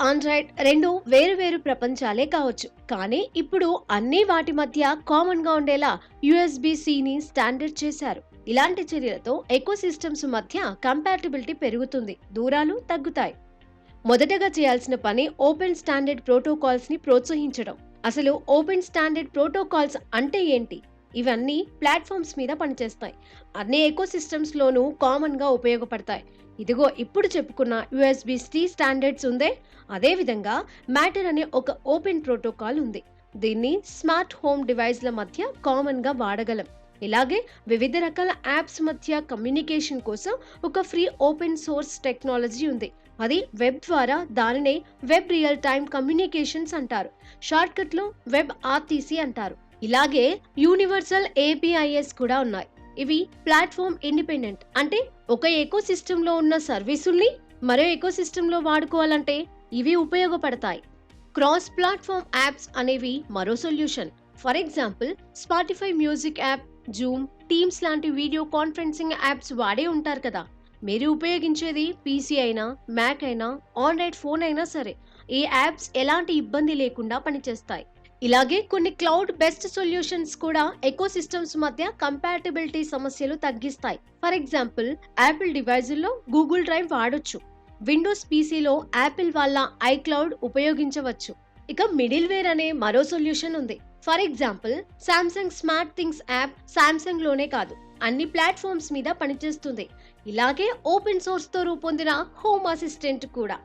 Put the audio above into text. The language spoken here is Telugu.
ఆండ్రాయిడ్ రెండు వేరు వేరు ప్రపంచాలే కావచ్చు. కానీ ఇప్పుడు అన్నీ వాటి మధ్య కామన్ గా ఉండేలా యుఎస్బి-సిని స్టాండర్డ్ చేశారు. ఇలాంటి చర్యలతో ఎకోసిస్టమ్స్ మధ్య కంపాటిబిలిటీ పెరుగుతుంది, దూరాలు తగ్గుతాయి. మొదటగా చేయాల్సిన పని ఓపెన్ స్టాండర్డ్ ప్రోటోకాల్స్ ని ప్రోత్సహించడం. అసలు ఓపెన్ స్టాండర్డ్ ప్రోటోకాల్స్ అంటే ఏంటి? ఇవన్నీ ప్లాట్ఫామ్స్ మీద పనిచేస్తాయి. అన్ని ఎకోసిస్టమ్స్ లోనూ కామన్ గా ఉపయోగపడతాయి. ఇదిగో ఇప్పుడు చెప్పుకున్న యుఎస్బి-సి స్టాండర్డ్స్ ఉందే, అదే విధంగా మ్యాటర్ అనే ఒక ఓపెన్ ప్రోటోకాల్ ఉంది. దీన్ని స్మార్ట్ హోమ్ డివైస్ల మధ్య కామన్ గా వాడగలం. ఇలాగే వివిధ రకాల యాప్స్ మధ్య కమ్యూనికేషన్ కోసం ఒక ఫ్రీ ఓపెన్ సోర్స్ టెక్నాలజీ ఉంది. అది వెబ్ ద్వారా దానినే వెబ్ రియల్ టైమ్ కమ్యూనికేషన్స్ అంటారు. షార్ట్ కట్ లో వెబ్ ఆర్టీసీ అంటారు. ఇలాగే యూనివర్సల్ ఏపీఐఎస్ కూడా ఉన్నాయి. ఇవి ప్లాట్ఫామ్ ఇండిపెండెంట్, అంటే ఒక ఎకోసిస్టమ్ లో ఉన్న సర్వీసుల్ని మరో ఎకోసిస్టమ్ లో వాడుకోవాలంటే ఇవి ఉపయోగపడతాయి. క్రాస్ ప్లాట్ఫామ్ యాప్స్ అనేవి మరో solution. For example, Spotify music app, Zoom, teams లాంటి వీడియో కాన్ఫరెన్సింగ్ యాప్స్ వాడే ఉంటారు కదా. మీరు ఉపయోగించేది పీసీ అయినా, మ్యాక్ అయినా, ఆండ్రాయిడ్ ఫోన్ అయినా సరే, ఈ యాప్స్ ఎలాంటి ఇబ్బంది లేకుండా పనిచేస్తాయి. ఇలాగే కొన్ని క్లౌడ్ బెస్ట్ సొల్యూషన్స్ కూడా ఎకోసిస్టమ్స్ మధ్య కంపాటబిలిటీ సమస్యలు తగ్గిస్తాయి. ఫర్ ఎగ్జాంపుల్, యాపిల్ డివైజుల్లో గూగుల్ డ్రైవ్ వాడొచ్చు. విండోస్ పీసీలో యాపిల్ వాళ్ళ ఐక్లౌడ్ ఉపయోగించవచ్చు. ఇక మిడిల్ వేర్ అనే మరో సొల్యూషన్ ఉంది. For example, Samsung SmartThings app Samsung లోనే కాదు, అన్ని ప్లాట్ఫామ్స్ మీద పనిచేస్తుంది. ఇలాగే ఓపెన్ సోర్స్ తో రూపొందిన హోమ్ అసిస్టెంట్ కూడా.